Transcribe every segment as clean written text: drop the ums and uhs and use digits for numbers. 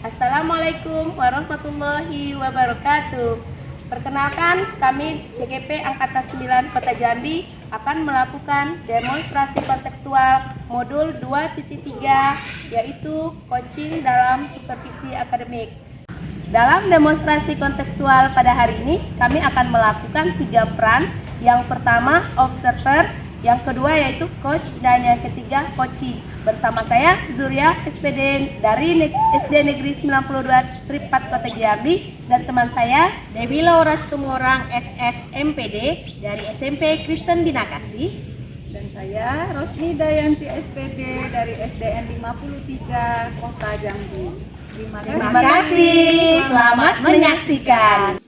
Assalamualaikum warahmatullahi wabarakatuh. Perkenalkan, kami CGP Angkatan 9 Kota Jambi akan melakukan demonstrasi kontekstual modul 2.3, yaitu coaching dalam supervisi akademik. Dalam demonstrasi kontekstual pada hari ini, kami akan melakukan 3 peran. Yang pertama, observer, yang kedua yaitu coach, dan yang ketiga coachee. Bersama saya Zuria SPD dari SD Negeri 92 Strip 4 Kota Jambi, dan teman saya Dewi Laura Situmorang SSMPD dari SMP Kristen Bina Kasih. Dan saya Rosmi Dayanti SPD dari SDN 53 Kota Jambi. Terima kasih. Selamat menyaksikan.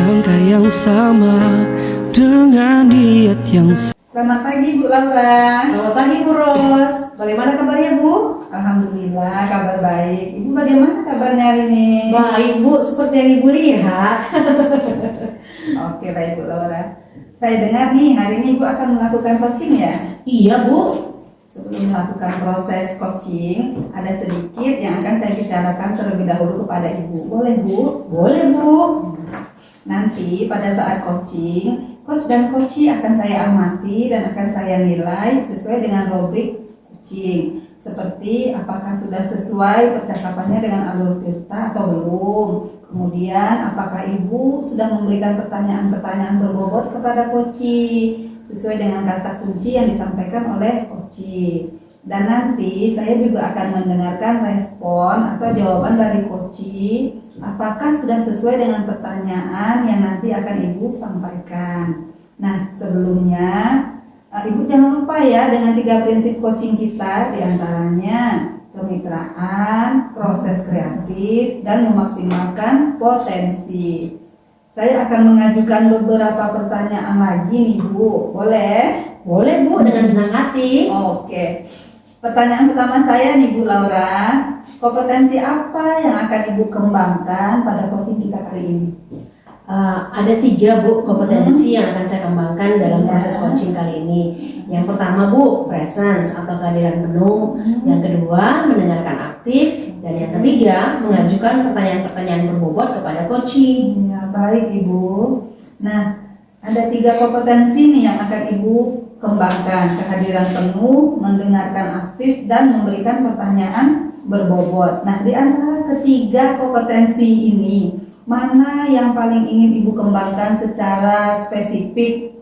Langkah yang sama dengan niat yang sama. Selamat pagi Bu Laura. Selamat pagi Bu Ros. Bagaimana kabarnya Bu? Alhamdulillah kabar baik. Ibu bagaimana kabarnya hari ini? Baik Bu, seperti yang Ibu lihat. Oke baik Bu Laura. Saya dengar nih hari ini Ibu akan melakukan coaching ya? Iya Bu. Sebelum melakukan proses coaching, ada sedikit yang akan saya bicarakan terlebih dahulu kepada Ibu. Boleh Bu? Boleh Bu. Nanti pada saat coaching, coach dan coachee akan saya amati dan akan saya nilai sesuai dengan rubrik coaching. Seperti apakah sudah sesuai percakapannya dengan alur tirta atau belum. Kemudian apakah Ibu sudah memberikan pertanyaan-pertanyaan berbobot kepada coachee sesuai dengan kata kunci yang disampaikan oleh coachee. Dan nanti saya juga akan mendengarkan respon atau jawaban dari coachee, apakah sudah sesuai dengan pertanyaan yang nanti akan Ibu sampaikan. Nah, sebelumnya Ibu jangan lupa ya dengan 3 prinsip coaching kita, diantaranya kemitraan, proses kreatif, dan memaksimalkan potensi. Saya akan mengajukan beberapa pertanyaan lagi nih Bu, boleh? Boleh Bu, dengan senang hati. Oke. Pertanyaan pertama saya nih Bu Laura, kompetensi apa yang akan Ibu kembangkan pada coaching kita kali ini? Ada 3 Bu kompetensi yang akan saya kembangkan dalam proses coaching kali ini. Yang pertama Bu, presence atau kehadiran penuh. Yang kedua, mendengarkan aktif. Dan yang ketiga, mengajukan pertanyaan-pertanyaan berbobot kepada coachee. Ya, baik Ibu. Nah, ada 3 kompetensi nih yang akan Ibu kembangkan: kehadiran penuh, mendengarkan aktif, dan memberikan pertanyaan berbobot. Nah, di antara ketiga kompetensi ini, mana yang paling ingin Ibu kembangkan secara spesifik?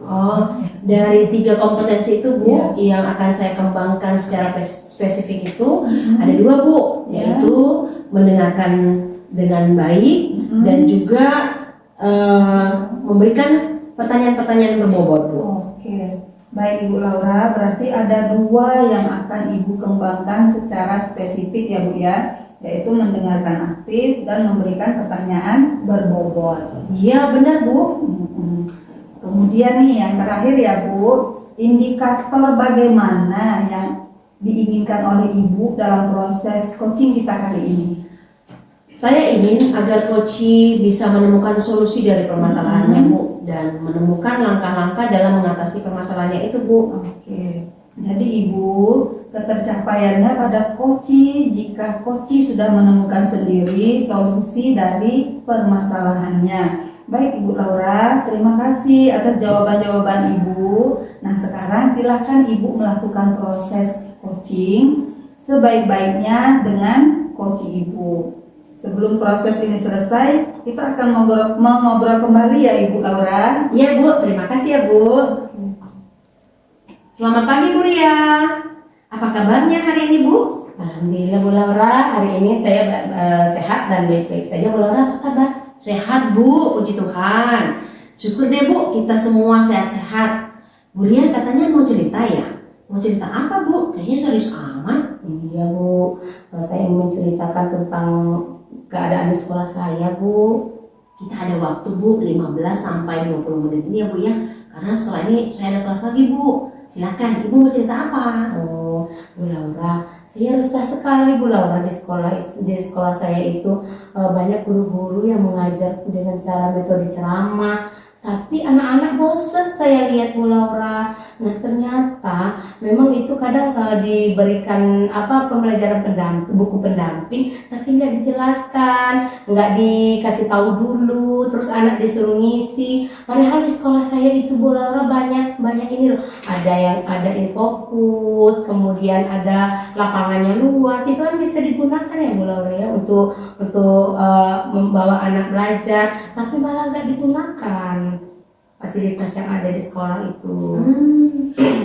Oh, dari 3 kompetensi itu Bu, yang akan saya kembangkan secara spesifik itu ada 2 Bu, yaitu mendengarkan dengan baik dan juga memberikan pertanyaan-pertanyaan berbobot Bu. Oke, baik Ibu Laura, berarti ada 2 yang akan Ibu kembangkan secara spesifik ya Bu ya, yaitu mendengarkan aktif dan memberikan pertanyaan berbobot. Iya benar Bu. Kemudian nih yang terakhir ya Bu, indikator bagaimana yang diinginkan oleh Ibu dalam proses coaching kita kali ini? Saya ingin agar coachee bisa menemukan solusi dari permasalahannya Bu, dan menemukan langkah-langkah dalam mengatasi permasalahannya itu Bu. Oke, jadi Ibu, ketercapaiannya pada coachee jika coachee sudah menemukan sendiri solusi dari permasalahannya. Baik Ibu Laura, terima kasih atas jawaban-jawaban Ibu. Nah, sekarang silakan Ibu melakukan proses coaching sebaik-baiknya dengan coachee Ibu. Sebelum proses ini selesai, kita akan mengobrol kembali ya Ibu Laura. Iya Bu, terima kasih ya Bu. Selamat pagi Bu Ria. Apa kabarnya hari ini Bu? Alhamdulillah Bu Laura, hari ini saya sehat dan baik-baik saja. Bu Laura, apa kabar? Sehat Bu, puji Tuhan. Syukur deh Bu, kita semua sehat-sehat. Bu Ria katanya mau cerita ya? Mau cerita apa Bu? Kayaknya serius amat. Iya Bu, saya ingin menceritakan tentang keadaan di sekolah saya Bu. Kita ada waktu Bu, 15 sampai 20 menit ini ya Bu ya. Karena setelah ini saya ada kelas lagi Bu. Silakan, Ibu mau cerita apa? Oh, Bu Laura, Saya resah sekali Bu Laura di sekolah saya itu banyak guru-guru yang mengajar dengan cara metode ceramah, tapi anak-anak bosen saya lihat Bu Laura. Nah ternyata memang itu kadang diberikan pembelajaran pendamping, buku pendamping, tapi nggak dijelaskan, nggak dikasih tahu dulu, terus anak disuruh ngisi. Padahal di sekolah saya itu Bu Laura banyak ini loh, ada infokus, kemudian ada lapangannya luas, itu kan bisa digunakan ya Bu Laura ya untuk membawa anak belajar, tapi malah nggak digunakan fasilitas yang ada di sekolah itu.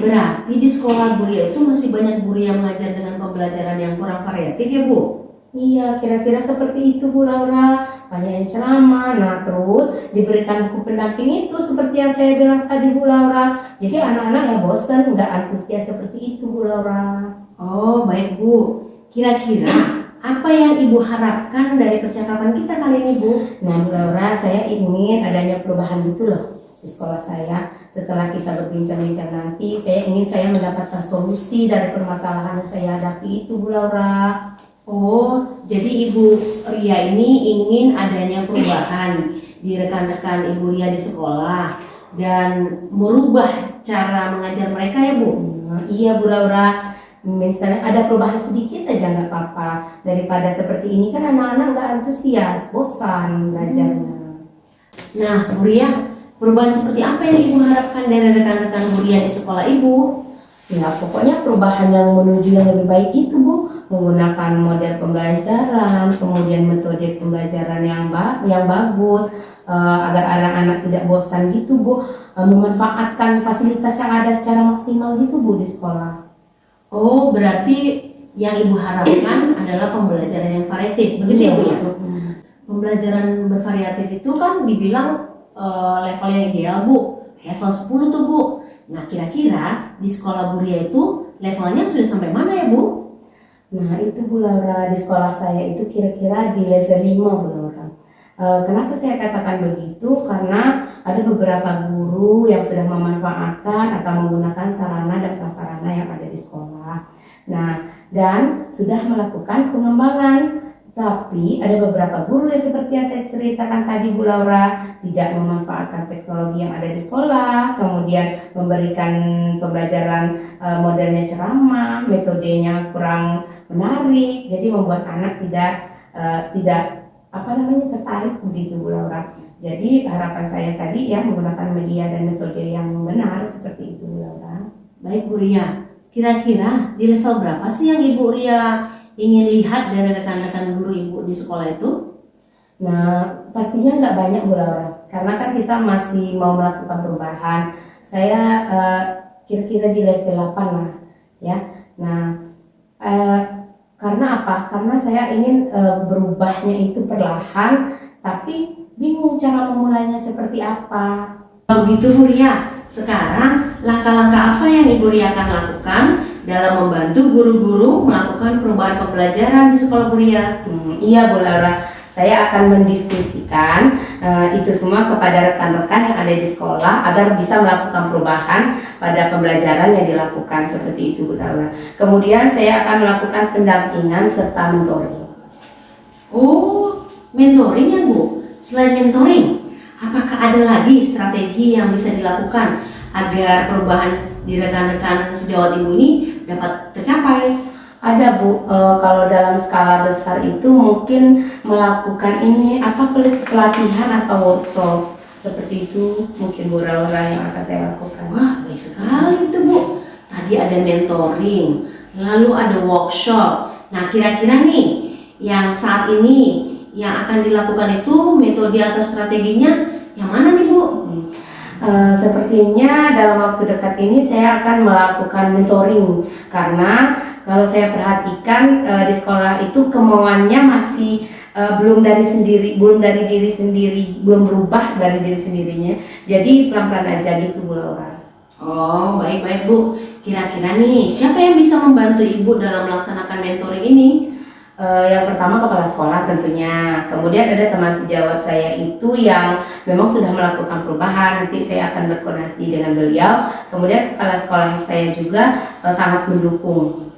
Berarti di sekolah Bu Ria itu masih banyak guru yang mengajar dengan pembelajaran yang kurang variatif ya Bu? Iya, kira-kira seperti itu Bu Laura. Banyak yang ceramah, nah terus diberikan buku pendamping itu seperti yang saya bilang tadi Bu Laura. Jadi anak-anak yang bosan, nggak antusias seperti itu Bu Laura. Oh baik Bu, kira-kira apa yang Ibu harapkan dari percakapan kita kali ini Bu? Nah Bu Laura, saya ingin adanya perubahan gitu loh di sekolah saya. Setelah kita berbincang-bincang nanti, saya mendapatkan solusi dari permasalahan yang saya hadapi itu Bu Laura. Oh, jadi Ibu Ria ini ingin adanya perubahan di rekan-rekan Ibu Ria di sekolah dan merubah cara mengajar mereka ya Bu? Iya Bu Laura, misalnya ada perubahan sedikit aja nggak apa-apa. Daripada seperti ini kan anak-anak nggak antusias, bosan belajarnya. Nah Bu Ria, perubahan seperti apa yang Ibu harapkan dari rekan-rekan Bu Ria di sekolah Ibu? Ya pokoknya perubahan yang menuju yang lebih baik itu Bu, menggunakan model pembelajaran, kemudian metode pembelajaran yang bagus, agar anak-anak tidak bosan gitu Bu, memanfaatkan fasilitas yang ada secara maksimal gitu Bu di sekolah. Oh, berarti yang Ibu harapkan adalah pembelajaran yang variatif, begitu ya Bu ya? Pembelajaran bervariatif itu kan dibilang level yang ideal Bu, level 10 tuh Bu. Nah kira-kira di sekolah Bu Ria itu levelnya sudah sampai mana ya Bu? Nah itu Bu Laura, di sekolah saya itu kira-kira di level 5 Bu Laura. Kenapa saya katakan begitu? Karena ada beberapa guru yang sudah memanfaatkan atau menggunakan sarana dan prasarana yang ada di sekolah. Nah, dan sudah melakukan pengembangan. Tapi ada beberapa guru yang seperti yang saya ceritakan tadi Bu Laura, tidak memanfaatkan teknologi yang ada di sekolah, kemudian memberikan pembelajaran modelnya ceramah, metodenya kurang menarik, jadi membuat anak tidak tertarik begitu Bu Laura. Jadi harapan saya tadi ya menggunakan media dan metode yang benar seperti itu Bu Laura. Baik Bu Ria, kira-kira di level berapa sih yang Ibu Ria ingin lihat dari rekan-rekan guru Ibu di sekolah itu? Nah pastinya nggak banyak Bu Laura, karena kan kita masih mau melakukan perubahan. Saya kira-kira di level 8 lah ya. Nah karena apa? Karena saya ingin berubahnya itu perlahan, tapi bingung cara memulainya seperti apa. Kalau gitu Bu Ria, sekarang langkah-langkah apa yang Ibu Ria akan lakukan dalam membantu guru-guru melakukan perubahan pembelajaran di sekolah Bu Ria? Iya Bu Laura, saya akan mendiskusikan itu semua kepada rekan-rekan yang ada di sekolah agar bisa melakukan perubahan pada pembelajaran yang dilakukan seperti itu Bu Laura. Kemudian saya akan melakukan pendampingan serta mentoring. Oh, mentoring ya Bu? Selain mentoring, apakah ada lagi strategi yang bisa dilakukan agar perubahan di rekan-rekan sejawat Ibu ini dapat tercapai? Ada Bu, kalau dalam skala besar itu mungkin melakukan pelatihan atau workshop seperti itu mungkin Bu Laura yang akan saya lakukan. Wah baik sekali itu Bu. Tadi ada mentoring, lalu ada workshop. Nah kira-kira nih yang saat ini yang akan dilakukan itu metode atau strateginya yang mana nih Bu? Sepertinya dalam waktu dekat ini saya akan melakukan mentoring, karena kalau saya perhatikan di sekolah itu kemauannya masih belum dari diri sendiri, belum berubah dari diri sendirinya. Jadi pelan-pelan aja gitu Bu Laura. Oh baik-baik Bu. Kira-kira nih siapa yang bisa membantu Ibu dalam melaksanakan mentoring ini? Yang pertama kepala sekolah tentunya, kemudian ada teman sejawat saya itu yang memang sudah melakukan perubahan, nanti saya akan berkoordinasi dengan beliau. Kemudian kepala sekolah saya juga sangat mendukung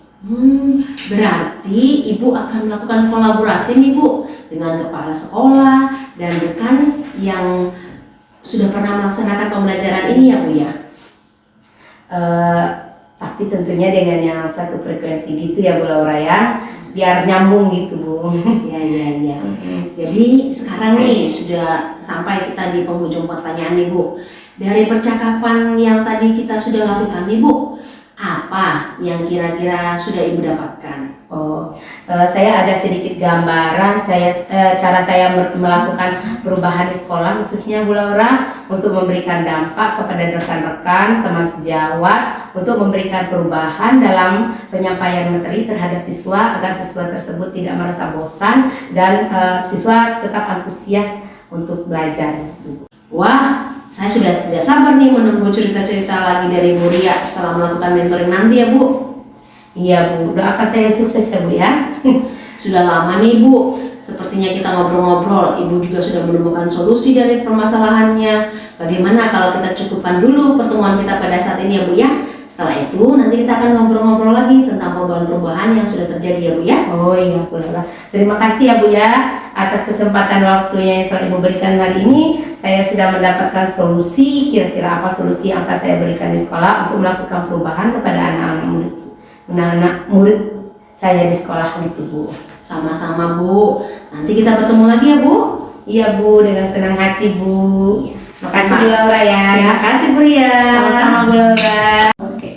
Berarti Ibu akan melakukan kolaborasi nih Bu dengan kepala sekolah dan rekan yang sudah pernah melaksanakan pembelajaran ini ya Bu ya? Tapi tentunya dengan yang satu frekuensi gitu ya Bu Laura ya, biar nyambung gitu Bu. Ya. Jadi sekarang nih sudah sampai kita di penghujung pertanyaan nih Bu. Dari percakapan yang tadi kita sudah lakukan nih Bu, apa yang kira-kira sudah Ibu dapatkan? Saya ada sedikit gambaran cara saya melakukan perubahan di sekolah, khususnya Bu Laura, untuk memberikan dampak kepada rekan-rekan, teman sejawat, untuk memberikan perubahan dalam penyampaian materi terhadap siswa agar siswa tersebut tidak merasa bosan dan siswa tetap antusias untuk belajar. Wah, saya sudah tidak sabar nih menunggu cerita-cerita lagi dari Bu Ria setelah melakukan mentoring nanti ya Bu. Iya Bu, doakan saya sukses ya Bu ya. Sudah lama nih Bu, sepertinya kita ngobrol-ngobrol, Ibu juga sudah menemukan solusi dari permasalahannya. Bagaimana kalau kita cukupkan dulu pertemuan kita pada saat ini ya Bu ya? Setelah itu nanti kita akan ngobrol-ngobrol lagi tentang perubahan-perubahan yang sudah terjadi ya Bu ya? Oh iya Bu Laura, terima kasih ya Bu ya atas kesempatan waktunya yang telah Ibu berikan hari ini. Saya sudah mendapatkan solusi, kira-kira apa solusi yang akan saya berikan di sekolah untuk melakukan perubahan kepada anak-anak murid saya di sekolah gitu Bu. Sama-sama Bu, nanti kita bertemu lagi ya Bu? Iya Bu, dengan senang hati Bu. Makasih Bu Laura ya. Terima kasih Bu Ria. Sama-sama Bu Laura. Oke.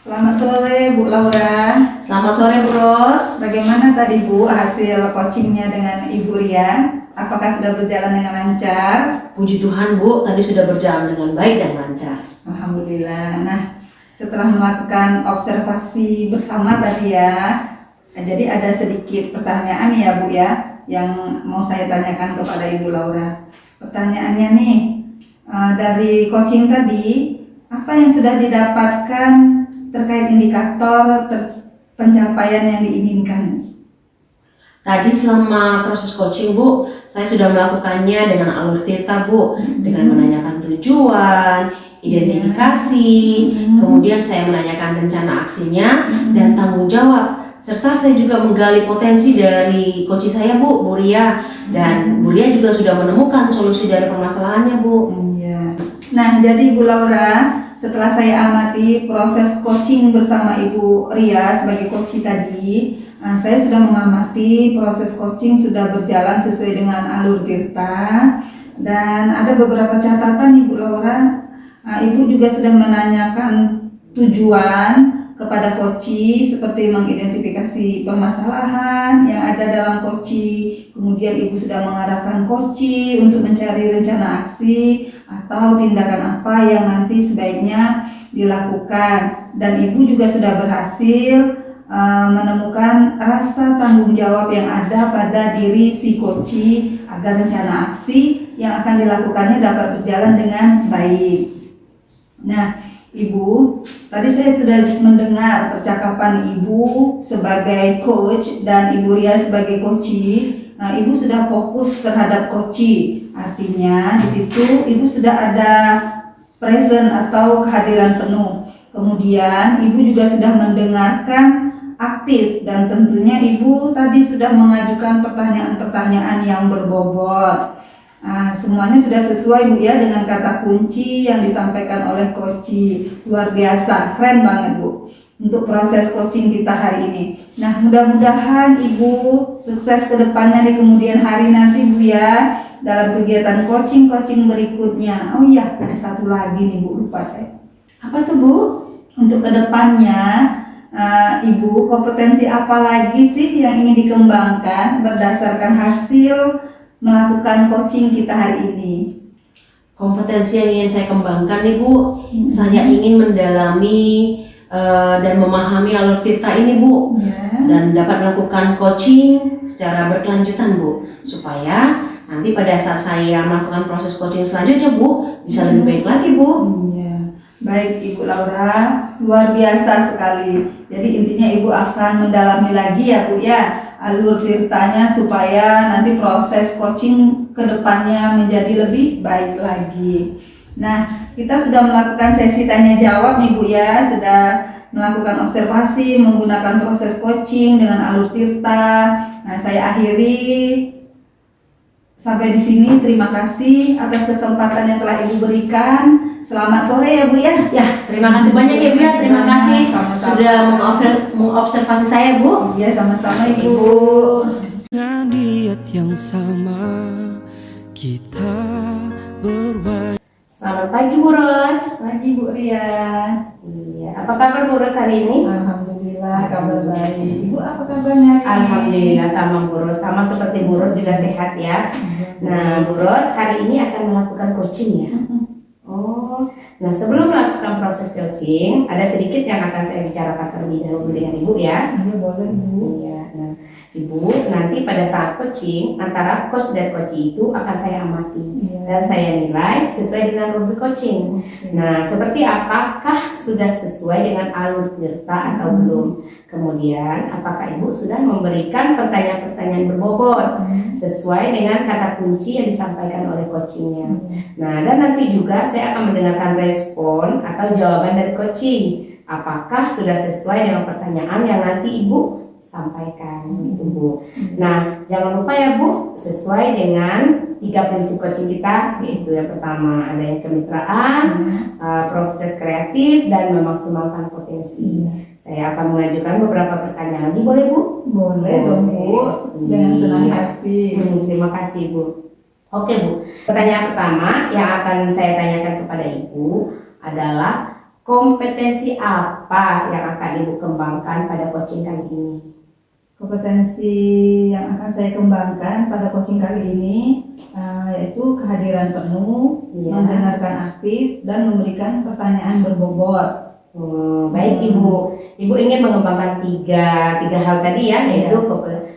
Selamat sore Bu Laura. Selamat sore Bu Ros. Bagaimana tadi Bu hasil coachingnya dengan Ibu Ria? Apakah sudah berjalan dengan lancar? Puji Tuhan Bu, tadi sudah berjalan dengan baik dan lancar. Alhamdulillah. Nah, setelah melakukan observasi bersama tadi ya, jadi ada sedikit pertanyaan ya Bu ya, yang mau saya tanyakan kepada Ibu Laura. Pertanyaannya nih, dari coaching tadi, apa yang sudah didapatkan terkait indikator pencapaian yang diinginkan? Tadi selama proses coaching Bu, saya sudah melakukannya dengan alur tirta Bu, dengan menanyakan tujuan, identifikasi, kemudian saya menanyakan rencana aksinya dan tanggung jawab, serta saya juga menggali potensi dari coach saya Bu Ria, dan Bu Ria juga sudah menemukan solusi dari permasalahannya Bu. Iya. Nah, jadi Bu Laura, setelah saya amati proses coaching bersama Ibu Ria sebagai coach tadi, saya sudah mengamati proses coaching sudah berjalan sesuai dengan alur tirta, dan ada beberapa catatan Ibu Laura. Ibu juga sudah menanyakan tujuan kepada coach, seperti mengidentifikasi permasalahan yang ada dalam coach. Kemudian Ibu sudah mengarahkan coach untuk mencari rencana aksi atau tindakan apa yang nanti sebaiknya dilakukan, dan Ibu juga sudah berhasil menemukan rasa tanggung jawab yang ada pada diri si coach agar rencana aksi yang akan dilakukannya dapat berjalan dengan baik. Nah, Ibu, tadi saya sudah mendengar percakapan Ibu sebagai coach dan Ibu Ria sebagai coach. Nah, Ibu sudah fokus terhadap coach. Artinya di situ Ibu sudah ada present atau kehadiran penuh. Kemudian Ibu juga sudah mendengarkan aktif, dan tentunya Ibu tadi sudah mengajukan pertanyaan-pertanyaan yang berbobot. Semuanya sudah sesuai Bu ya dengan kata kunci yang disampaikan oleh coach. Luar biasa, keren banget Bu untuk proses coaching kita hari ini. Nah, mudah-mudahan Ibu sukses ke depannya di kemudian hari nanti Bu ya, dalam kegiatan coaching berikutnya. Oh iya, ada satu lagi nih Bu, lupa saya. Apa itu Bu? Untuk kedepannya, Ibu, kompetensi apa lagi sih yang ingin dikembangkan berdasarkan hasil melakukan coaching kita hari ini? Kompetensi yang ingin saya kembangkan nih Bu, saya ingin mendalami dan memahami alur tirta ini Bu, dan dapat melakukan coaching secara berkelanjutan Bu, supaya nanti pada saat saya melakukan proses coaching selanjutnya Bu, bisa lebih baik lagi Bu. Iya. Baik Ibu Laura, luar biasa sekali. Jadi intinya Ibu akan mendalami lagi ya Bu ya alur tirtanya, supaya nanti proses coaching kedepannya menjadi lebih baik lagi. Nah, kita sudah melakukan sesi tanya jawab nih Bu ya, sudah melakukan observasi menggunakan proses coaching dengan alur tirta. Nah, saya akhiri sampai di sini. Terima kasih atas kesempatan yang telah Ibu berikan. Selamat sore ya Bu ya. Ya, terima kasih banyak ya Bu ya. Terima kasih Sama-sama. sudah mengobservasi saya Bu. Iya, sama-sama Ibu. Dengan niat yang sama kita berwajib. Selamat pagi Bu Ros. Pagi Bu Ria. Iya, apa kabar Bu Ros hari ini? Alhamdulillah kabar baik. Ibu apa kabarnya hari ini? Alhamdulillah sama Bu Ros, sama seperti Bu Ros juga sehat ya. Nah Bu Ros hari ini akan melakukan coaching ya. Oh, nah sebelum melakukan proses coaching ada sedikit yang akan saya bicarakan terlebih dahulu dengan Ibu ya. Iya boleh Bu. Iya, nah Ibu nanti pada saat coaching antara coach dan coach itu akan saya amati dan saya nilai sesuai dengan rubrik coaching. Nah, seperti apakah sudah sesuai dengan alur tirta atau belum? Kemudian, apakah Ibu sudah memberikan pertanyaan-pertanyaan berbobot sesuai dengan kata kunci yang disampaikan oleh coachingnya? Nah, dan nanti juga saya akan mendengarkan respon atau jawaban dari coaching. Apakah sudah sesuai dengan pertanyaan yang nanti Ibu sampaikan gitu Bu. Nah, jangan lupa ya Bu, sesuai dengan 3 prinsip coaching kita, yaitu yang pertama ada yang kemitraan, proses kreatif dan memaksimalkan potensi. Saya akan mengajukan beberapa pertanyaan lagi, boleh Bu? Boleh dong Bu, dengan senang hati. Terima kasih Bu. Oke Bu, pertanyaan pertama yang akan saya tanyakan kepada Ibu adalah kompetensi apa yang akan Ibu kembangkan pada coaching kali ini? Kompetensi yang akan saya kembangkan pada coaching kali ini yaitu kehadiran penuh, mendengarkan aktif, dan memberikan pertanyaan berbobot. Baik Ibu, Ibu ingin mengembangkan tiga hal tadi ya, yaitu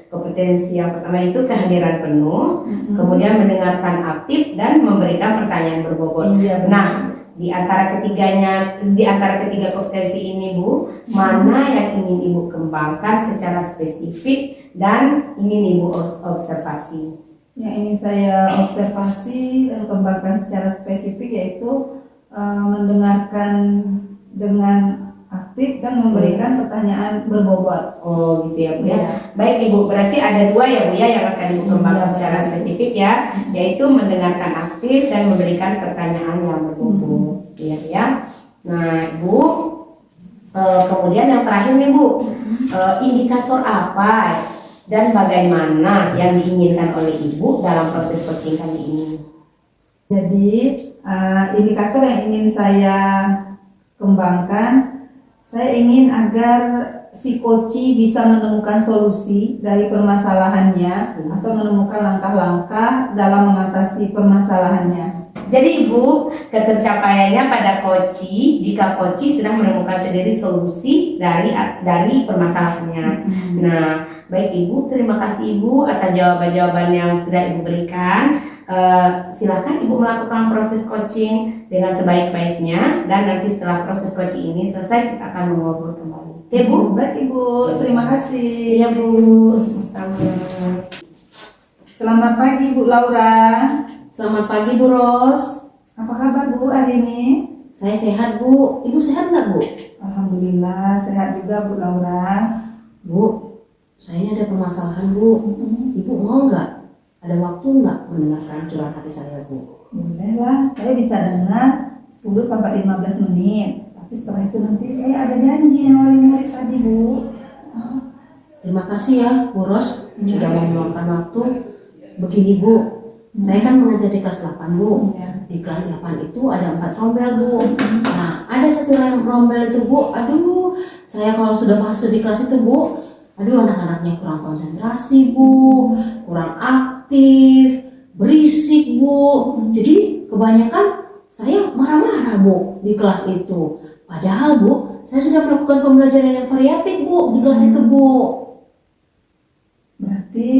kompetensi yang pertama itu kehadiran penuh, kemudian mendengarkan aktif dan memberikan pertanyaan berbobot. Iya, nah, di antara ketiga kompetensi ini Bu, mana yang ingin Ibu kembangkan secara spesifik dan ingin Ibu observasi? Yang ingin saya observasi dan kembangkan secara spesifik yaitu mendengarkan dengan aktif dan memberikan pertanyaan berbobot. Oh gitu ya Bu ya. Iya. Baik Ibu, berarti ada 2 ya Bu ya yang akan Ibu kembangkan Iya, secara betul. spesifik ya, yaitu mendengarkan aktif dan memberikan pertanyaan yang berbobot. Iya ya. Nah Ibu, kemudian yang terakhir nih Bu, indikator apa dan bagaimana yang diinginkan oleh Ibu dalam proses coaching kali ini? Jadi indikator yang ingin saya kembangkan, saya ingin agar si coach bisa menemukan solusi dari permasalahannya atau menemukan langkah-langkah dalam mengatasi permasalahannya. Jadi Ibu, ketercapaiannya pada coach jika coach sudah menemukan sendiri solusi dari permasalahannya. Nah, baik Ibu, terima kasih Ibu atas jawaban-jawaban yang sudah Ibu berikan. Silakan Ibu melakukan proses coaching dengan sebaik-baiknya, dan nanti setelah proses coaching ini selesai kita akan mengobrol kembali. Oke Bu? Baik Ibu, terima kasih. Iya Bu, sama-sama. Selamat pagi Bu Laura. Selamat pagi Bu Ros. Apa kabar Bu hari ini? Saya sehat Bu. Ibu sehat nggak Bu? Alhamdulillah sehat juga Bu Laura. Bu, saya ini ada permasalahan Bu. Ibu mau nggak? Ada waktu nggak mendengarkan curhat hati saya Bu? Boleh lah, saya bisa dengar 10-15 menit. Tapi setelah itu nanti saya ada janji yang oleh murid tadi Bu. Terima kasih ya Bu Ros sudah mau meluangkan waktu. Begini Bu, saya kan mengajar di kelas 8 Bu. Iya. Di kelas 8 itu ada 4 rombel Bu. Nah, ada satu rombel itu Bu, aduh, saya kalau sudah masuk di kelas itu Bu, aduh anak-anaknya kurang konsentrasi Bu, kurang aktif, berisik Bu. Jadi kebanyakan saya marah-marah Bu di kelas itu. Padahal Bu, saya sudah melakukan pembelajaran yang variatif Bu di kelas itu Bu. Berarti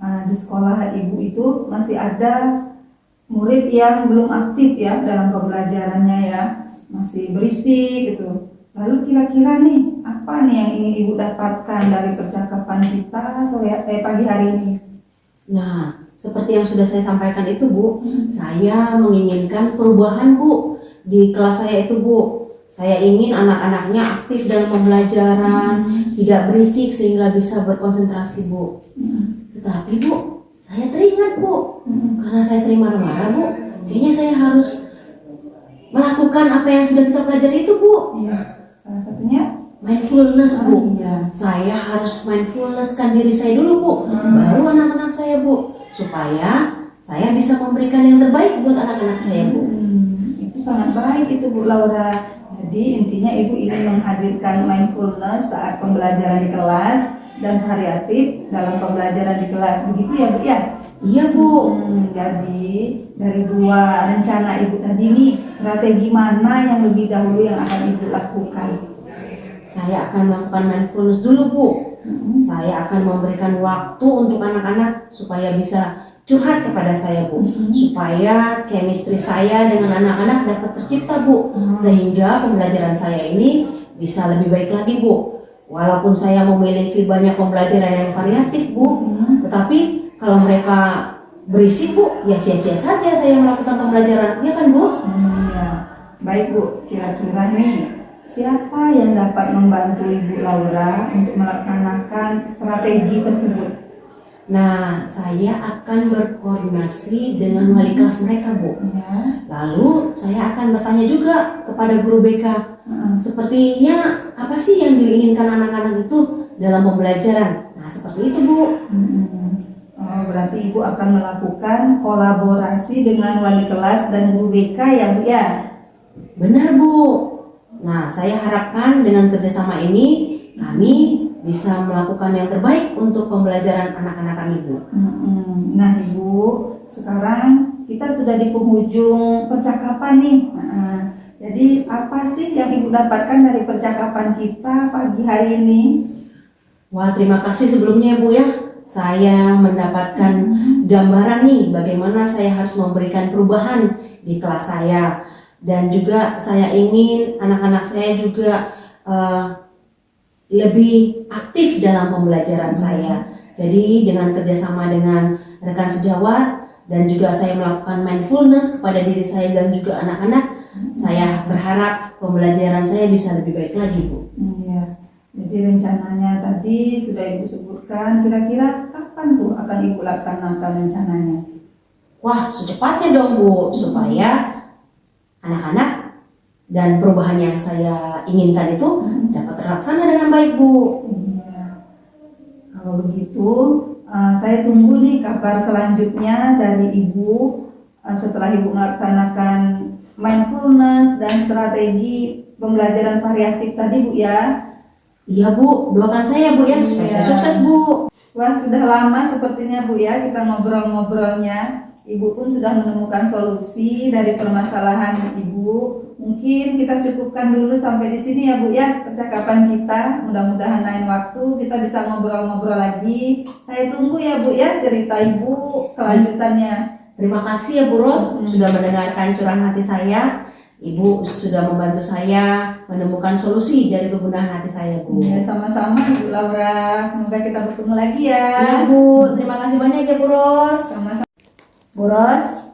di sekolah Ibu itu masih ada murid yang belum aktif ya dalam pembelajarannya ya, masih berisik gitu. Lalu kira-kira nih apa nih yang ingin Ibu dapatkan dari percakapan kita pagi hari ini? Nah, seperti yang sudah saya sampaikan itu Bu, saya menginginkan perubahan Bu di kelas saya itu Bu. Saya ingin anak-anaknya aktif dalam pembelajaran, tidak berisik sehingga bisa berkonsentrasi, Bu. Tetapi Bu, saya teringat Bu, karena saya sering marah-marah Bu, kayaknya saya harus melakukan apa yang sudah kita pelajari itu Bu. Iya, salah satunya Mindfulness Bu. iya. Saya harus mindfulnesskan diri saya dulu Bu, baru anak-anak saya Bu, supaya saya bisa memberikan yang terbaik buat anak-anak saya Bu. Itu sangat baik itu Bu Laura. Jadi intinya Ibu ingin menghadirkan mindfulness saat pembelajaran di kelas dan variatif dalam pembelajaran di kelas. Begitu ya Bu ya? Iya Bu. Jadi dari dua rencana Ibu tadi nih, strategi mana yang lebih dahulu yang akan Ibu lakukan? Saya akan melakukan mindfulness dulu Bu. Saya akan memberikan waktu untuk anak-anak supaya bisa curhat kepada saya Bu, supaya chemistry saya dengan anak-anak dapat tercipta Bu, sehingga pembelajaran saya ini bisa lebih baik lagi Bu. Walaupun saya memiliki banyak pembelajaran yang variatif Bu, tetapi kalau mereka berisik Bu, ya sia-sia saja saya melakukan pembelajaran, ya kan Bu? Ya. Baik Bu, kira-kira nih siapa yang dapat membantu Ibu Laura untuk melaksanakan strategi tersebut? Nah, saya akan berkoordinasi dengan wali kelas mereka, Bu. Ya. Lalu saya akan bertanya juga kepada guru BK, sepertinya apa sih yang diinginkan anak-anak itu dalam pembelajaran? Nah, seperti itu, Bu. Oh, berarti Ibu akan melakukan kolaborasi dengan wali kelas dan guru BK ya Bu ya? Benar, Bu. Nah, saya harapkan dengan kerjasama ini kami bisa melakukan yang terbaik untuk pembelajaran anak-anak kami, Bu. Nah Ibu, sekarang kita sudah di penghujung percakapan nih. Jadi apa sih yang Ibu dapatkan dari percakapan kita pagi hari ini? Wah, terima kasih sebelumnya, Bu ya. Saya mendapatkan gambaran nih bagaimana saya harus memberikan perubahan di kelas saya. Dan juga saya ingin anak-anak saya juga lebih aktif dalam pembelajaran saya. Jadi dengan kerjasama dengan rekan sejawat dan juga saya melakukan mindfulness kepada diri saya dan juga anak-anak, saya berharap pembelajaran saya bisa lebih baik lagi, Bu. Iya. Jadi rencananya tadi sudah Ibu sebutkan, kira-kira kapan tuh akan Ibu laksanakan rencananya? Wah, secepatnya dong, Bu, supaya anak-anak dan perubahan yang saya inginkan itu dapat terlaksana dengan baik, Bu. Iya. Kalau begitu, saya tunggu nih kabar selanjutnya dari Ibu setelah Ibu melaksanakan mindfulness dan strategi pembelajaran variatif tadi, Bu ya. Iya, Bu, doakan saya, Bu ya, supaya saya sukses, Bu. Wah, sudah lama sepertinya Bu ya kita ngobrol-ngobrolnya. Ibu pun sudah menemukan solusi dari permasalahan Ibu. Mungkin kita cukupkan dulu sampai di sini ya Bu ya percakapan kita. Mudah-mudahan lain waktu kita bisa ngobrol-ngobrol lagi. Saya tunggu ya Bu ya cerita Ibu kelanjutannya. Terima kasih ya Bu Ros sudah mendengarkan curahan hati saya. Ibu sudah membantu saya menemukan solusi dari kegundahan hati saya, Bu. Ya, sama-sama Ibu Laura. Semoga kita bertemu lagi ya. Ya, Bu. Terima kasih banyak ya Bu Ros. Sama-sama. Bu Ros,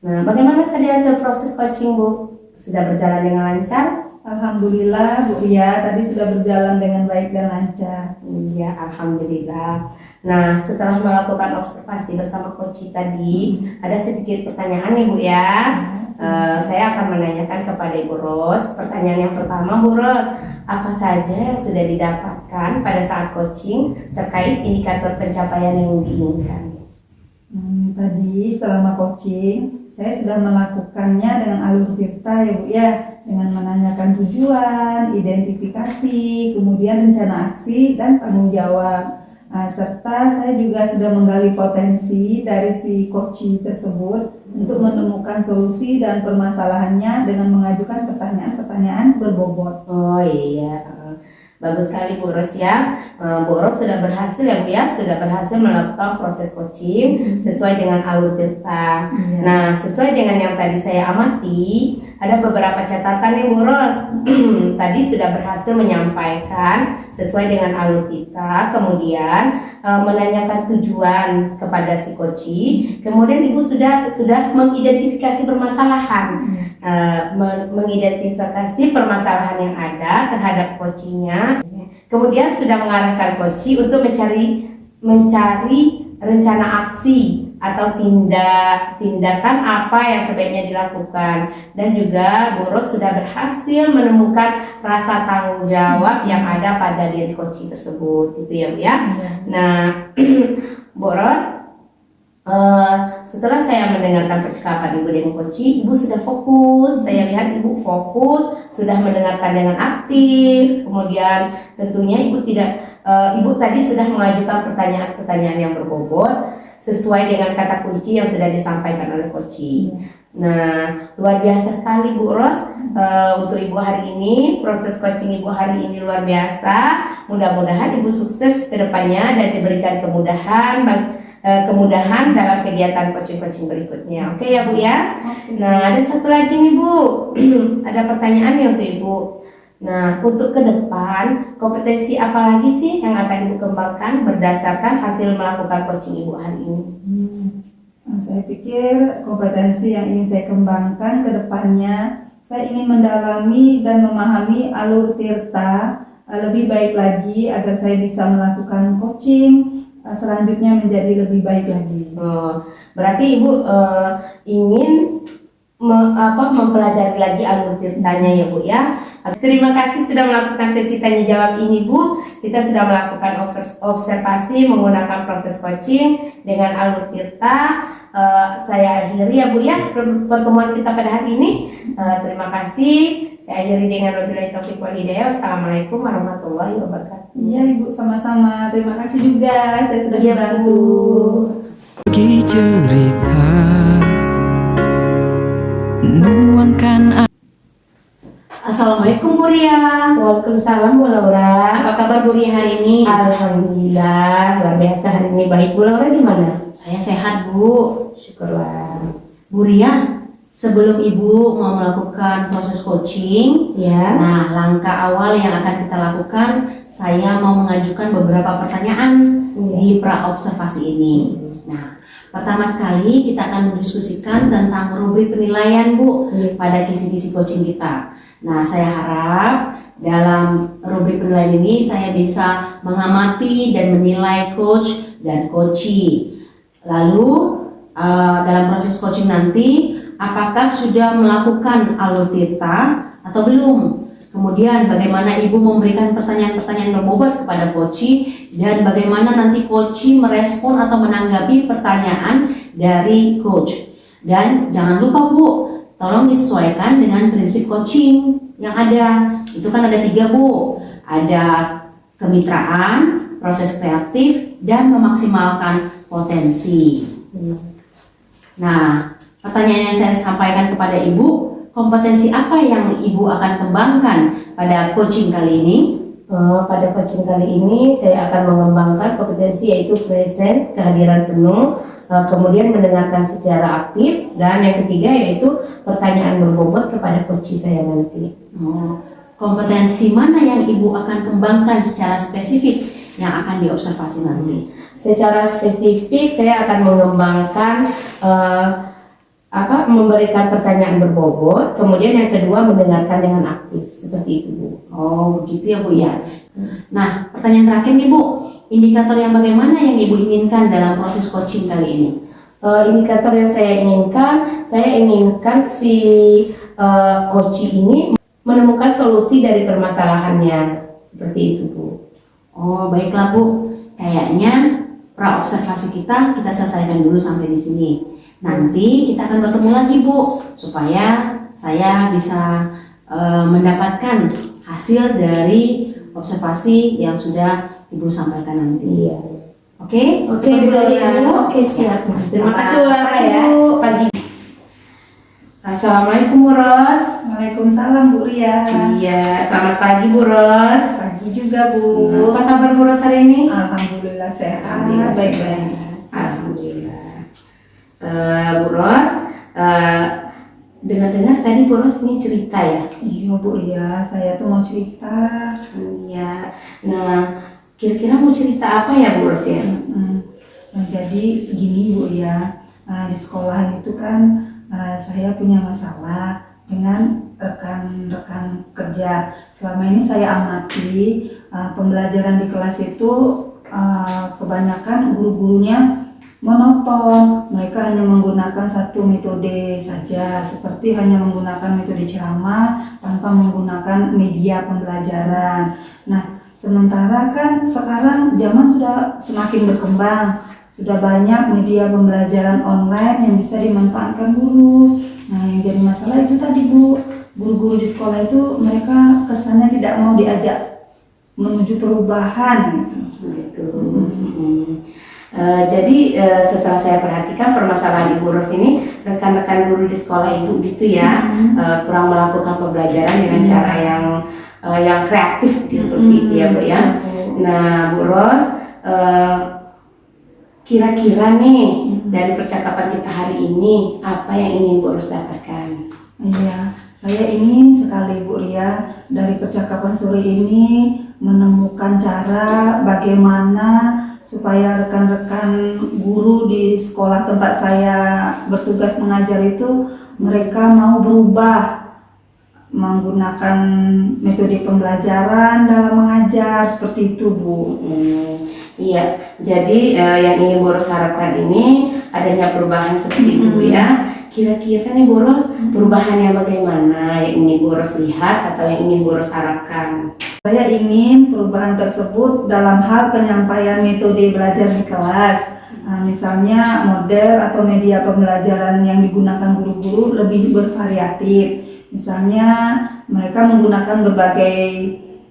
nah bagaimana tadi hasil proses coaching Bu? Sudah berjalan dengan lancar? Alhamdulillah Bu ya, tadi sudah berjalan dengan baik dan lancar. Iya, alhamdulillah. Nah, setelah melakukan observasi bersama Coach tadi, ada sedikit pertanyaan nih Bu ya. Saya akan menanyakan kepada Ibu Ros. Pertanyaan yang pertama, Bu Ros, apa saja yang sudah didapatkan pada saat coaching terkait indikator pencapaian yang diinginkan? Tadi selama coaching saya sudah melakukannya dengan alur tirta ya Bu ya, dengan menanyakan tujuan, identifikasi, kemudian rencana aksi dan tanggung jawab. Serta saya juga sudah menggali potensi dari si coaching tersebut untuk menemukan solusi dan permasalahannya dengan mengajukan pertanyaan-pertanyaan berbobot. Oh iya, bagus sekali Bu Ros ya. Bu Ros sudah berhasil ya Bu ya, sudah berhasil melakukan proses coaching sesuai dengan alur tirta. Iya. Nah, sesuai dengan yang tadi saya amati, ada beberapa catatan nih Bu Ros. Tadi sudah berhasil menyampaikan sesuai dengan alur kita, kemudian menanyakan tujuan kepada si coachi, kemudian ibu sudah mengidentifikasi permasalahan, mengidentifikasi permasalahan yang ada terhadap coachinya, kemudian sudah mengarahkan coachi untuk mencari rencana aksi atau tindakan apa yang sebaiknya dilakukan, dan juga Bu Ros sudah berhasil menemukan rasa tanggung jawab yang ada pada diri coachi tersebut, gitu ya Bu ya. Nah, Bu Ros, setelah saya mendengarkan percakapan Ibu dengan coachi, Ibu sudah fokus. Saya lihat Ibu fokus, sudah mendengarkan dengan aktif. Kemudian tentunya Ibu tadi sudah mengajukan pertanyaan-pertanyaan yang berbobot sesuai dengan kata kunci yang sudah disampaikan oleh coachi. Nah, luar biasa sekali Bu Ros untuk Ibu hari ini. Proses coaching Ibu hari ini luar biasa. Mudah-mudahan Ibu sukses ke depannya dan diberikan kemudahan dalam kegiatan coaching berikutnya. Oke ya Bu ya. Nah, ada satu lagi nih Bu. Ada pertanyaan nih untuk Ibu. Nah, untuk ke depan, kompetensi apa lagi sih yang akan Ibu kembangkan berdasarkan hasil melakukan coaching Ibu hari ini? Saya pikir kompetensi yang ingin saya kembangkan ke depannya, saya ingin mendalami dan memahami alur tirta lebih baik lagi agar saya bisa melakukan coaching selanjutnya menjadi lebih baik lagi. Berarti Ibu ingin mempelajari lagi alur tirtanya ya Bu ya. Terima kasih sudah melakukan sesi tanya jawab ini Bu. Kita sudah melakukan observasi menggunakan proses coaching dengan alur tirta. Saya akhiri ya Bu ya pertemuan kita pada hari ini. Terima kasih. Saya akhiri dengan wabillahi taufiq wal hidayah. Wassalamualaikum warahmatullahi wabarakatuh. Iya Ibu, sama-sama. Terima kasih juga. Saya sudah dibantu. Bagi cerita nuangkan. Assalamualaikum Bu Ria. Waalaikumsalam Bu Laura. Apa kabar Bu Ria hari ini? Alhamdulillah, luar biasa hari ini. Baik Bu Laura, gimana? Saya sehat Bu. Syukurlah. Bu Ria, sebelum Ibu mau melakukan proses coaching, Ya. nah langkah awal yang akan kita lakukan, saya mau mengajukan beberapa pertanyaan di pra-observasi ini. Nah, pertama sekali kita akan mendiskusikan tentang rubrik penilaian Bu pada kisi-kisi coaching kita. Nah, saya harap dalam rubrik penilaian ini saya bisa mengamati dan menilai coach dan coachee. Lalu dalam proses coaching nanti apakah sudah melakukan alur tirta atau belum? Kemudian bagaimana Ibu memberikan pertanyaan-pertanyaan berbobot kepada coachee, dan bagaimana nanti coachee merespon atau menanggapi pertanyaan dari coach. Dan jangan lupa Bu, tolong disesuaikan dengan prinsip coaching yang ada. Itu kan ada 3 Bu. Ada kemitraan, proses kreatif, dan memaksimalkan potensi. Nah, pertanyaan yang saya sampaikan kepada Ibu, kompetensi apa yang Ibu akan kembangkan pada coaching kali ini? Pada coaching kali ini saya akan mengembangkan kompetensi yaitu present, kehadiran penuh, kemudian mendengarkan secara aktif, dan yang ketiga yaitu pertanyaan berbobot kepada coachee saya nanti. Kompetensi mana yang Ibu akan kembangkan secara spesifik yang akan diobservasi nanti? Secara spesifik saya akan mengembangkan memberikan pertanyaan berbobot, kemudian yang kedua mendengarkan dengan aktif, seperti itu Bu. Oh begitu ya Bu ya. Nah, pertanyaan terakhir nih Bu, indikator yang bagaimana yang Ibu inginkan dalam proses coaching kali ini? Indikator yang saya inginkan si coachee ini menemukan solusi dari permasalahannya, seperti itu Bu. Oh baiklah Bu, kayaknya pra-observasi kita selesaikan dulu sampai di sini. Nanti kita akan bertemu lagi Bu, supaya saya bisa mendapatkan hasil dari observasi yang sudah Ibu sampaikan nanti. Iya. Oke? Oke Bu Laura. Oke siap. Terima kasih Bu Laura ya. Pagi. Assalamualaikum Bu Ros. Waalaikumsalam Bu Ria. Iya, selamat pagi Bu Ros. Pagi juga Bu. Apa kabar Bu Ros hari ini? Alhamdulillah sehat. Alhamdulillah Baik-baik. Alhamdulillah. Bu Ros, dengar-dengar tadi Bu Ros ini cerita ya? Iya Bu Ria, saya tuh mau cerita. Iya. Nah, kira-kira mau cerita apa ya Bu Ros ya? Nah, jadi gini Bu Ria, di sekolahan itu kan saya punya masalah dengan rekan-rekan kerja. Selama ini saya amati pembelajaran di kelas itu kebanyakan guru-gurunya monoton. Mereka hanya menggunakan satu metode saja, seperti hanya menggunakan metode ceramah tanpa menggunakan media pembelajaran. Nah, sementara kan sekarang zaman sudah semakin berkembang, sudah banyak media pembelajaran online yang bisa dimanfaatkan guru. Nah, yang jadi masalah itu tadi Bu, guru-guru di sekolah itu mereka kesannya tidak mau diajak menuju perubahan gitu. Gitu. Jadi setelah saya perhatikan permasalahan Ibu Ros ini, rekan-rekan guru di sekolah Ibu gitu ya, kurang melakukan pembelajaran dengan cara yang kreatif gitu, seperti itu ya Bu ya. Nah Bu Ros, kira-kira nih dari percakapan kita hari ini apa yang ingin Bu Ros dapatkan? Iya, saya ingin sekali Bu Ria dari percakapan sore ini menemukan cara bagaimana supaya rekan-rekan guru di sekolah tempat saya bertugas mengajar itu mereka mau berubah menggunakan metode pembelajaran dalam mengajar seperti itu Bu. Iya, jadi yang ingin Bu Ros harapkan ini adanya perubahan seperti itu Bu ya. Kira-kira nih Bu Ros, perubahan yang bagaimana yang ingin Bu Ros lihat atau yang ingin Bu Ros harapkan? Saya ingin perubahan tersebut dalam hal penyampaian metode belajar di kelas. Misalnya model atau media pembelajaran yang digunakan guru-guru lebih bervariatif. Misalnya mereka menggunakan berbagai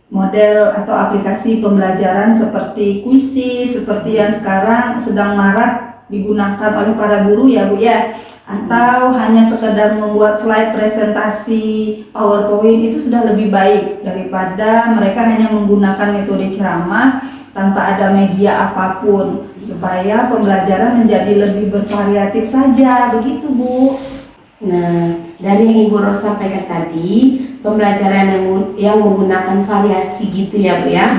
model atau aplikasi pembelajaran seperti Quizizz, seperti yang sekarang sedang marak digunakan oleh para guru ya Bu ya. Atau hanya sekedar membuat slide presentasi PowerPoint itu sudah lebih baik daripada mereka hanya menggunakan metode ceramah tanpa ada media apapun, supaya pembelajaran menjadi lebih bervariatif saja, begitu Bu. Nah, dari yang Ibu Ros sampaikan tadi, pembelajaran yang menggunakan variasi gitu ya Bu ya,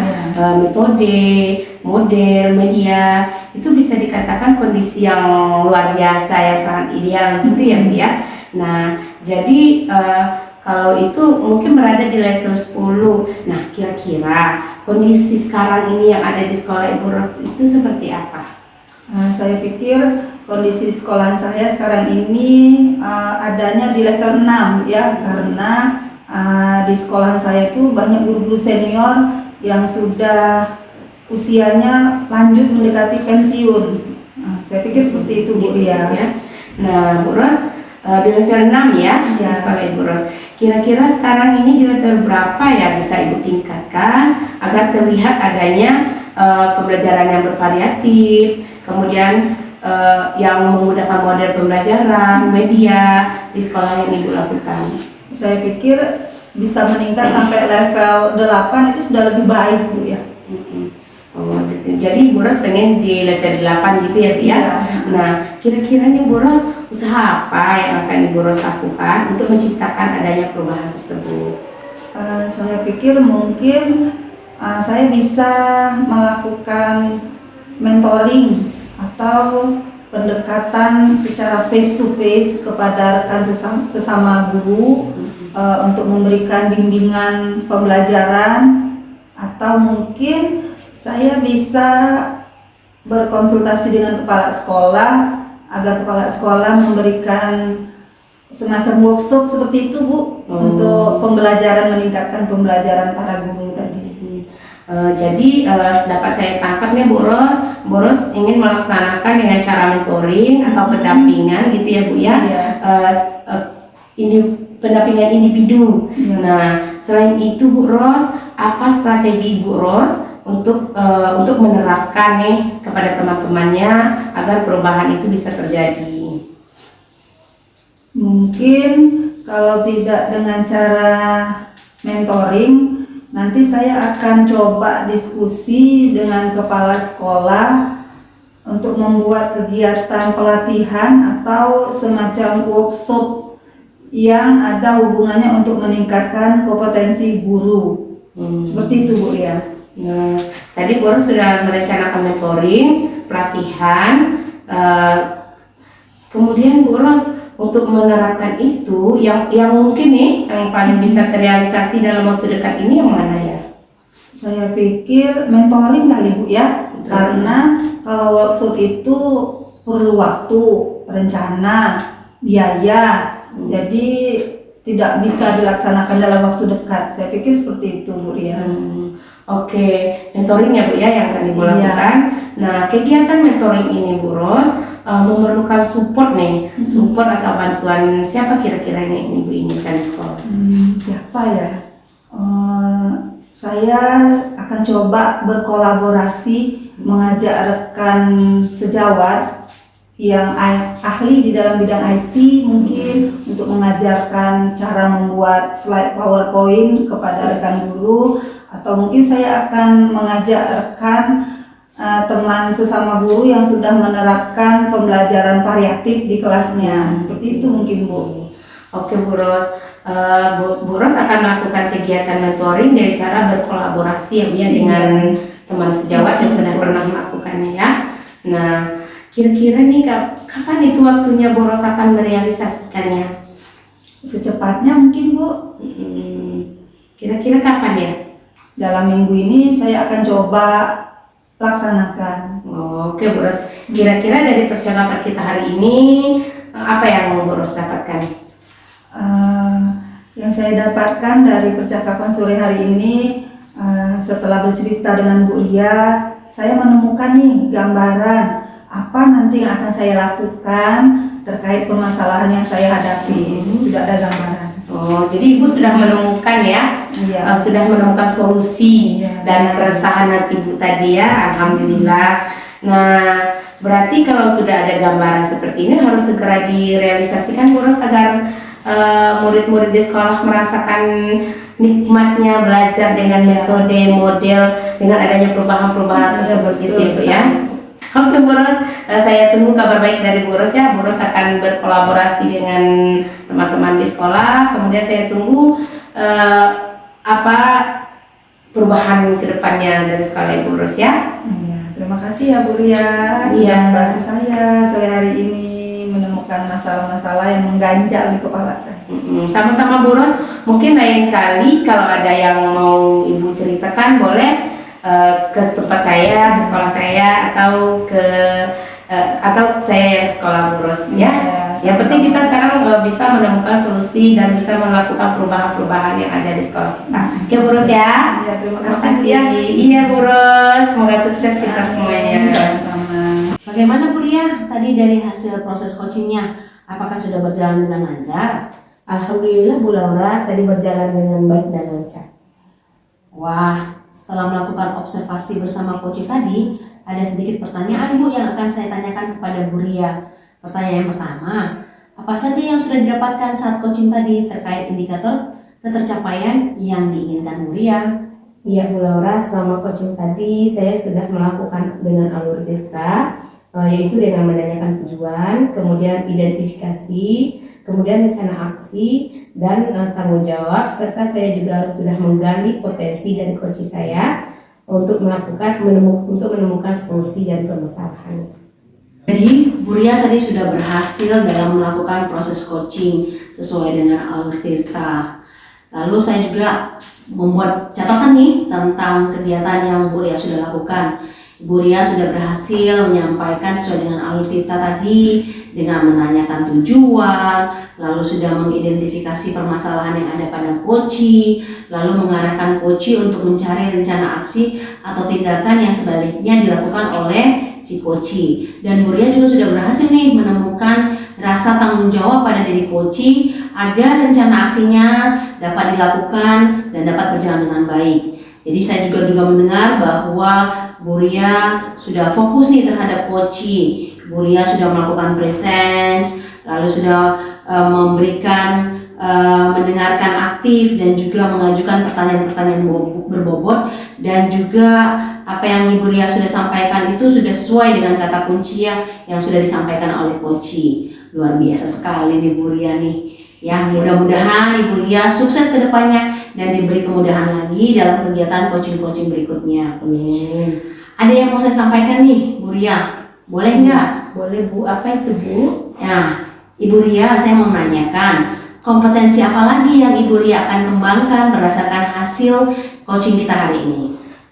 metode, model, media, itu bisa dikatakan kondisi yang luar biasa yang sangat ideal gitu ya Bu ya. Nah, jadi kalau itu mungkin berada di level 10. Nah, kira-kira kondisi sekarang ini yang ada di sekolah Ibu Ros itu seperti apa? Saya pikir kondisi sekolahan saya sekarang ini adanya di level 6 ya, karena di sekolahan saya itu banyak guru-guru senior yang sudah usianya lanjut mendekati pensiun. Saya pikir seperti itu Bu Ria. Ya. Nah Bu Ros, di level 6 ya, di sekolah Ibu Ros. Kira-kira sekarang ini di level berapa ya bisa Ibu tingkatkan agar terlihat adanya pembelajaran yang bervariatif, kemudian yang menggunakan model pembelajaran, media di sekolah yang Ibu lakukan? Saya pikir bisa meningkat sampai level 8 itu sudah lebih baik Bu ya. Jadi Bu Ros pengen di level 8 gitu ya Bu ya? Nah, kira-kira nih Bu Ros, usaha apa yang akan Ibu Ros lakukan untuk menciptakan adanya perubahan tersebut? Saya pikir mungkin saya bisa melakukan mentoring atau pendekatan secara face to face kepada rekan sesama guru untuk memberikan bimbingan pembelajaran, atau mungkin saya bisa berkonsultasi dengan kepala sekolah agar kepala sekolah memberikan semacam workshop seperti itu Bu, untuk pembelajaran, meningkatkan pembelajaran para guru tadi. Jadi dapat saya tangkap nih Bu Ros ingin melaksanakan dengan cara mentoring atau pendampingan gitu ya Bu ya, pendampingan individu. Nah selain itu Bu Ros, apa strategi Bu Ros untuk menerapkan nih kepada teman-temannya agar perubahan itu bisa terjadi? Mungkin kalau tidak dengan cara mentoring, nanti saya akan coba diskusi dengan kepala sekolah untuk membuat kegiatan pelatihan atau semacam workshop yang ada hubungannya untuk meningkatkan kompetensi guru. Seperti itu Bu Ria. Nah, tadi Boros sudah merencanakan mentoring, pelatihan, kemudian Boros untuk menerapkan itu yang mungkin nih yang paling bisa terrealisasi dalam waktu dekat ini yang mana ya? Saya pikir mentoring kali Bu ya, karena kalau workshop itu perlu waktu, rencana, biaya, jadi tidak bisa dilaksanakan dalam waktu dekat. Saya pikir seperti itu Bu Ria. Oke, mentoring ya Bu ya yang akan Ibu lakukan. Nah, kegiatan mentoring ini Bu Ros memerlukan support nih, support atau bantuan siapa kira-kira yang Ibu inginkan di sekolah? Siapa ya? Saya akan coba berkolaborasi mengajak rekan sejawat yang ahli di dalam bidang IT mungkin untuk mengajarkan cara membuat slide PowerPoint kepada rekan guru, atau mungkin saya akan mengajak rekan teman sesama guru yang sudah menerapkan pembelajaran variatif di kelasnya. Seperti itu mungkin Bu. Oke Bu Ros. Bu Ros akan melakukan kegiatan mentoring dengan cara berkolaborasi ya Bu ya dengan teman sejawat yang sudah pernah melakukannya ya. Nah, kira-kira nih kapan itu waktunya Bu Ros akan merealisasikannya? Secepatnya mungkin Bu. Kira-kira kapan ya? Dalam minggu ini saya akan coba laksanakan. Oke Bu Ros. Kira-kira dari percakapan kita hari ini apa yang Bu Ros dapatkan? Yang saya dapatkan dari percakapan sore hari ini, setelah bercerita dengan Bu Ria, saya menemukan nih gambaran apa nanti yang akan saya lakukan terkait permasalahan yang saya hadapi. Sudah ada gambaran. Oh, jadi Ibu sudah menemukan ya? Iya. Sudah menemukan solusi dari benar. keresahan hati Ibu tadi ya, alhamdulillah. Nah, berarti kalau sudah ada gambaran seperti ini harus segera direalisasikan Bu Ros agar murid-murid di sekolah merasakan nikmatnya belajar dengan metode model dengan adanya perubahan-perubahan tersebut gitu ya Bu ya. Oke Bu Ros, saya tunggu kabar baik dari Bu Ros ya. Bu Ros akan berkolaborasi dengan teman-teman di sekolah. Kemudian saya tunggu apa perubahan kedepannya dari sekolah Bu Ros ya. Terima kasih ya Bu Ria sudah membantu saya sore hari ini menemukan masalah-masalah yang mengganjal di kepala saya. Sama-sama Bu Ros. Mungkin lain kali kalau ada yang mau Ibu ceritakan boleh ke tempat saya, ke sekolah saya atau saya yang ke sekolah Bu Ros ya. Yang penting kita sekarang bisa menemukan solusi dan bisa melakukan perubahan-perubahan yang ada di sekolah kita. Oke Bu Ros ya. Iya, terima kasih. Iya Bu Ros, semoga sukses kita semuanya. Sama-sama. Bagaimana Bu Ria tadi dari hasil proses coachingnya? Apakah sudah berjalan dengan lancar? Alhamdulillah Bu Laura tadi berjalan dengan baik dan lancar. Wah, setelah melakukan observasi bersama coach tadi, ada sedikit pertanyaan Bu yang akan saya tanyakan kepada Bu Ria. Pertanyaan yang pertama, apa saja yang sudah didapatkan saat coaching tadi terkait indikator ketercapaian yang diinginkan Bu Ria? Iya Bu Laura, selama coaching tadi saya sudah melakukan dengan alur data, yaitu dengan menanyakan tujuan, kemudian identifikasi, kemudian rencana aksi dan tanggung jawab, serta saya juga sudah menggali potensi dari coach saya untuk menemukan solusi dari permasalahan. Jadi Bu Ria tadi sudah berhasil dalam melakukan proses coaching sesuai dengan alur Tirta. Lalu saya juga membuat catatan nih tentang kegiatan yang Bu Ria sudah lakukan. Bu Ria sudah berhasil menyampaikan sesuai dengan alur Tirta tadi dengan menanyakan tujuan, lalu sudah mengidentifikasi permasalahan yang ada pada coach, lalu mengarahkan coach untuk mencari rencana aksi atau tindakan yang sebaliknya dilakukan oleh si coach. Dan Bu Ria juga sudah berhasil nih menemukan rasa tanggung jawab pada diri coach agar rencana aksinya dapat dilakukan dan dapat berjalan dengan baik. Jadi saya juga mendengar bahwa Bu Ria sudah fokus nih terhadap coach. Bu Ria sudah melakukan presence, lalu sudah memberikan mendengarkan aktif dan juga mengajukan pertanyaan-pertanyaan berbobot, dan juga apa yang Ibu Ria sudah sampaikan itu sudah sesuai dengan kata kunci yang sudah disampaikan oleh coach. Luar biasa sekali nih Bu Ria nih. Ya, mudah-mudahan Ibu Ria sukses ke depannya dan diberi kemudahan lagi dalam kegiatan coaching-coaching berikutnya. Amin. Ada yang mau saya sampaikan nih, Bu Ria. Boleh nggak? Boleh Bu, apa itu Bu? Nah, Ibu Ria, saya mau menanyakan, kompetensi apa lagi yang Ibu Ria akan kembangkan berdasarkan hasil coaching kita hari ini?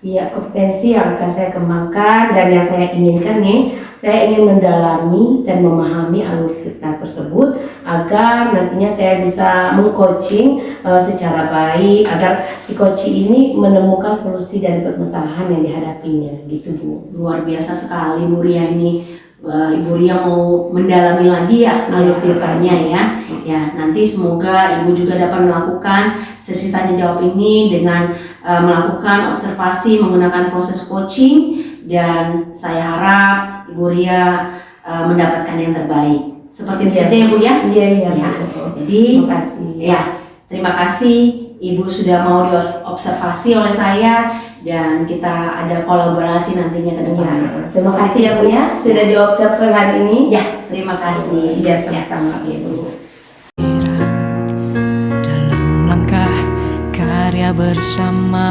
Iya, kompetensi yang akan saya kembangkan dan yang saya inginkan nih, saya ingin mendalami dan memahami alur cerita tersebut agar nantinya saya bisa mengcoaching secara baik agar si coaching ini menemukan solusi dari permasalahan yang dihadapinya, gitu Bu. Luar biasa sekali Bu Ria ini. Ibu Ria mau mendalami lagi ya alur ceritanya ya. Ya, nanti semoga Ibu juga dapat melakukan sesi tanya jawab ini dengan melakukan observasi menggunakan proses coaching, dan saya harap Ibu Ria mendapatkan yang terbaik. Seperti itu saja ya Bu ya. Iya. Ya. Bu. Jadi Terima kasih. ya, terima kasih Ibu sudah mau diobservasi oleh saya, dan kita ada kolaborasi nantinya ke depan. Ya, terima kasih ya Bu ya sudah diobserver hari ini. Ya, terima kasih. Iya, sama-sama ya Bu. dalam langkah karya bersama.